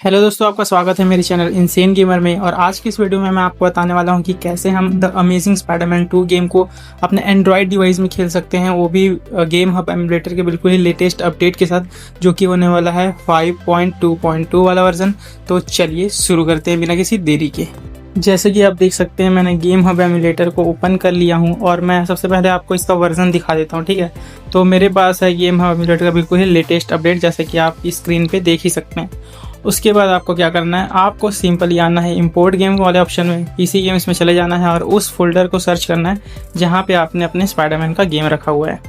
Hello दोस्तों, आपका स्वागत है मेरे चैनल इनसेन गेमर में। और आज की इस वीडियो में मैं आपको बताने वाला हूं कि कैसे हम द अमेजिंग स्पाइडरमैन 2 गेम को अपने एंड्रॉयड डिवाइस में खेल सकते हैं, वो भी गेम हब एमुलेटर के बिल्कुल ही लेटेस्ट अपडेट के साथ, जो कि होने वाला है 5.2.2 वाला वर्जन। तो चलिए शुरू करते हैं बिना किसी देरी के। जैसे कि आप देख सकते हैं, मैंने गेम हब एमुलेटर को ओपन कर लिया हूं और मैं सबसे पहले आपको इसका वर्जन दिखा देता हूं, ठीक है। तो मेरे पास है गेम हब एमुलेटर का बिल्कुल ही लेटेस्ट अपडेट, जैसे कि आप इस स्क्रीन पे देख ही सकते हैं। उसके बाद आपको क्या करना है, आपको सिंपली आना है इंपोर्ट गेम वाले ऑप्शन में, पीसी गेम्स में चले जाना है और उस फोल्डर को सर्च करना है जहाँ पे आपने अपने स्पाइडरमैन का गेम रखा हुआ है।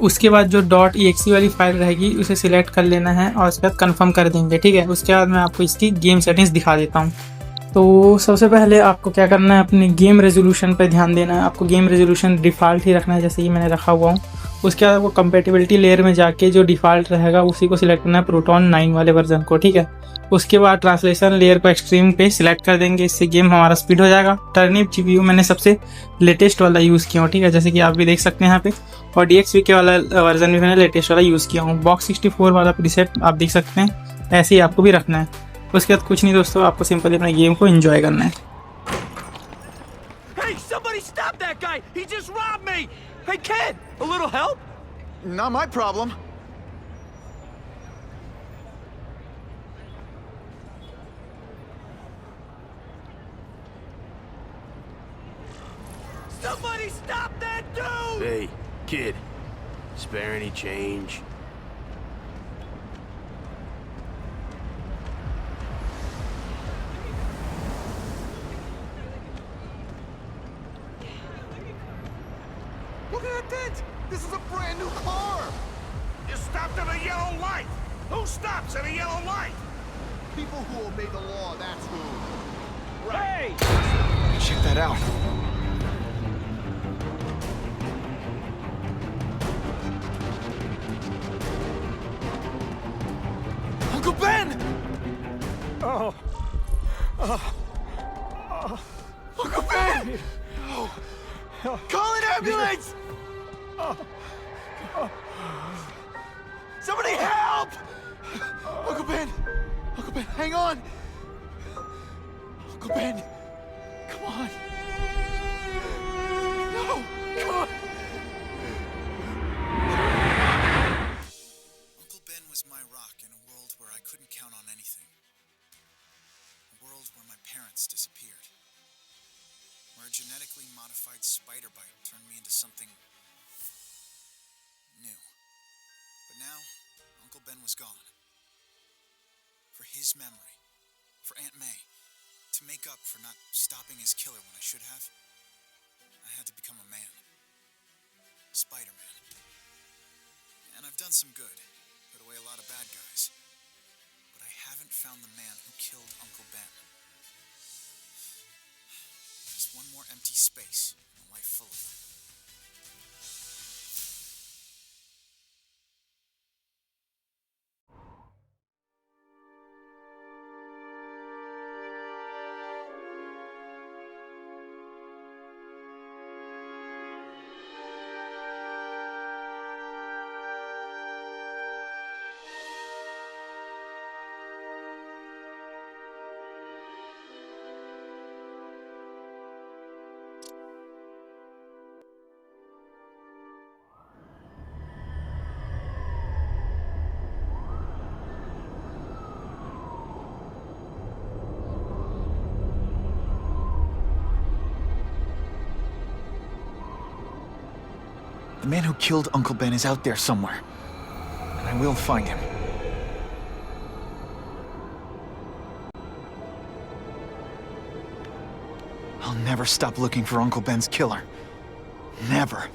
उसके बाद जो .exe वाली फाइल रहेगी उसे सिलेक्ट कर लेना है और उसके बाद कन्फर्म कर देंगे, ठीक है। उसके बाद मैं आपको इसकी गेम सेटिंग्स दिखा देता हूँ। तो सबसे पहले आपको क्या करना है, अपने गेम रेजोल्यूशन पर ध्यान देना है। आपको गेम रेजोल्यूशन डिफ़ॉल्ट ही रखना है, जैसे कि मैंने रखा हुआ हूँ। उसके बाद आपको कंपेटिबिलिटी लेयर में जाके जो डिफ़ॉल्ट रहेगा उसी को सिलेक्ट करना है, प्रोटॉन 9 वाले वर्जन को, ठीक है। उसके बाद ट्रांसलेशन लेयर को एक्सट्रीम पे सिलेक्ट कर देंगे, इससे गेम हमारा स्पीड हो जाएगा। टर्निप जीपीयू मैंने सबसे लेटेस्ट वाला यूज़ किया हूँ, ठीक है, जैसे कि आप भी देख सकते हैं यहाँ पे। और DXVK वाला वर्जन भी मैंने लेटेस्ट वाला यूज़ किया हूँ। बॉक्स 64 वाला प्रीसेट आप देख सकते हैं, ऐसे ही आपको भी रखना है। उसके बाद कुछ नहीं दोस्तों, आपको सिंपली अपने गेम को एंजॉय करना है। Hey, somebody stop that guy! He just robbed me! Hey, kid, a little help? Not my problem. Somebody stop that dude! Hey, kid, spare any change? Look at that dent! This is a brand new car! You stopped at a yellow light! Who stops at a yellow light? People who obey the law, that's who. Hey! Check that out. Uncle Ben! Uncle Ben! Call an ambulance! Somebody help! Uncle Ben! Uncle Ben, hang on! Uncle Ben! Come on! No! Come on! Uncle Ben was my rock in a world where I couldn't count on anything. A world where my parents disappeared. Where a genetically modified spider bite turned me into something new. But now, Uncle Ben was gone. For his memory, for Aunt May, to make up for not stopping his killer when I should have, I had to become a man. Spider-Man. And I've done some good, put away a lot of bad guys. But I haven't found the man who killed Uncle Ben. Just one more empty space in a life full of them. The man who killed Uncle Ben is out there somewhere. And I will find him. I'll never stop looking for Uncle Ben's killer. Never.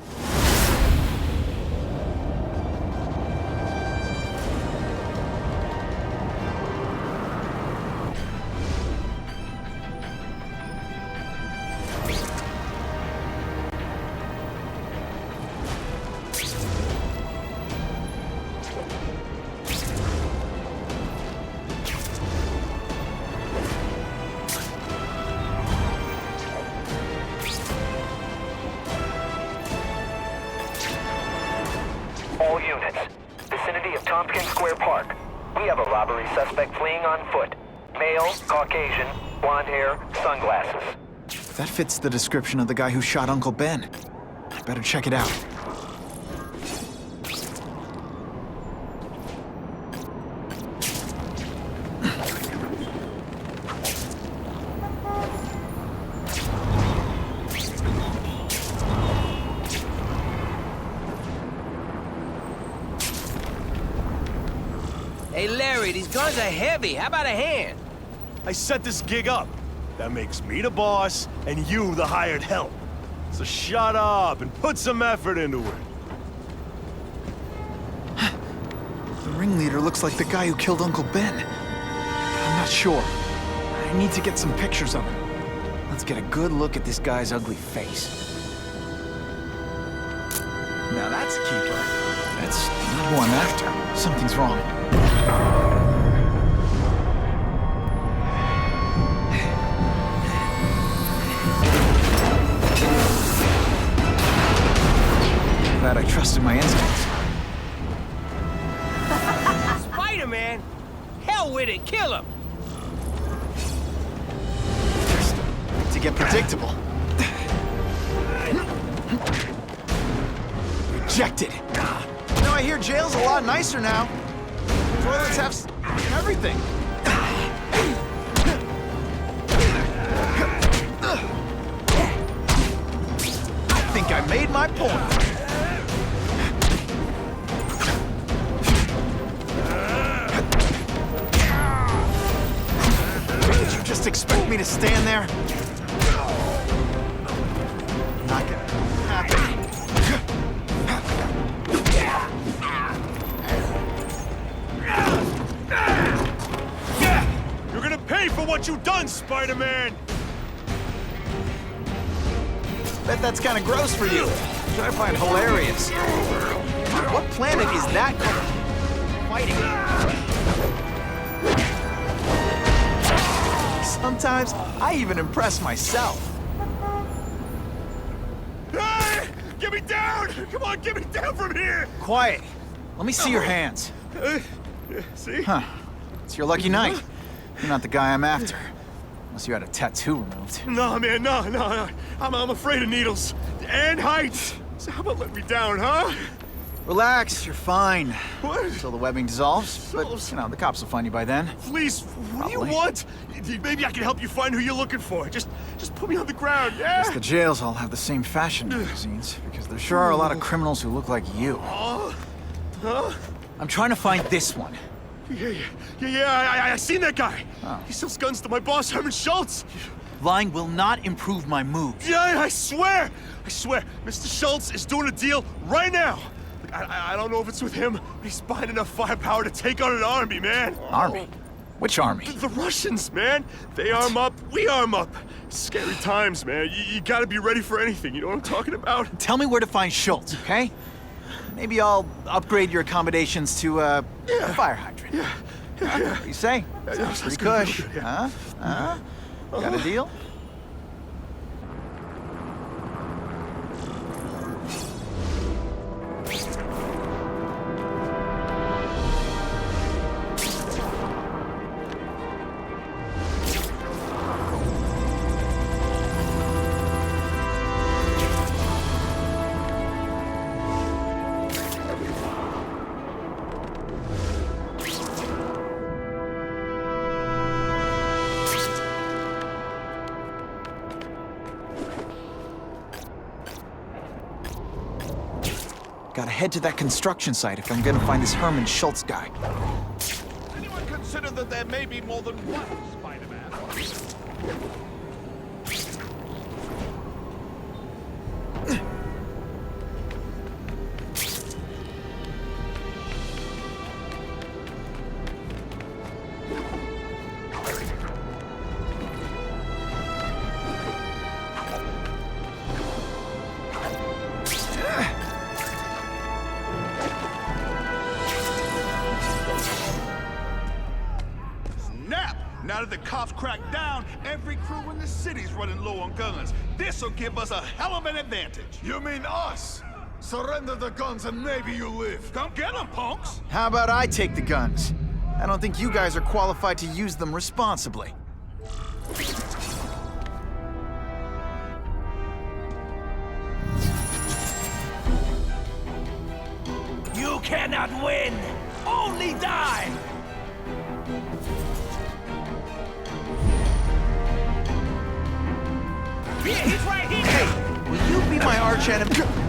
All units, vicinity of Tompkins Square Park. We have a robbery suspect fleeing on foot. Male, Caucasian, blonde hair, sunglasses. That fits the description of the guy who shot Uncle Ben. I better check it out. Hey, Larry, these guns are heavy. How about a hand? I set this gig up. That makes me the boss and you the hired help. So shut up and put some effort into it. The ringleader looks like the guy who killed Uncle Ben. I'm not sure. I need to get some pictures of him. Let's get a good look at this guy's ugly face. Now that's a keeper. That's not who I'm after. Something's wrong. Glad I trusted my instincts. Spider-Man? Hell with it, kill him! To get predictable. Rejected. You know, I hear jail's a lot nicer now. Toilets have everything. I think I made my point. Did you just expect me to stand there? Not gonna happen. You're gonna pay for what you've done, Spider-Man! Bet that's kind of gross for you. Which I find hilarious. What planet is that fighting? Sometimes I even impress myself. Hey! Get me down! Come on, get me down from here! Quiet. Let me see your hands. See? Huh. It's your lucky night. You're not the guy I'm after. Unless you had a tattoo removed. No, man, no. I'm afraid of needles. And heights. So how about let me down, huh? Relax, you're fine. What? Until the webbing dissolves. But, you know, the cops will find you by then. Please, what do you Probably. want? Maybe I can help you find who you're looking for. Just put me on the ground, yeah? Guess the jails all have the same fashion magazines, because there sure are a lot of criminals who look like you. Huh? I'm trying to find this one. Yeah, I seen that guy. Oh. He sells guns to my boss, Herman Schultz. Lying will not improve my moves. Yeah, I swear. Mr. Schultz is doing a deal right now. Look, I don't know if it's with him, but he's buying enough firepower to take on an army, man. Army? Which army? The Russians, man. They arm up, we arm up. Scary times, man. You gotta be ready for anything. You know what I'm talking about? Tell me where to find Schultz, okay? Maybe I'll upgrade your accommodations to a fire hydrant. Yeah. What do you say? Sounds pretty cush. Huh? Got a deal? Gotta head to that construction site if I'm gonna find this Herman Schultz guy. Anyone consider that there may be more than one Spider-Man? Now that the cops cracked down, every crew in the city's running low on guns. This'll give us a hell of an advantage. You mean us? Surrender the guns and maybe you live. Come get them, punks! How about I take the guns? I don't think you guys are qualified to use them responsibly. You cannot win! Only die! Hey, will you be my arch enemy?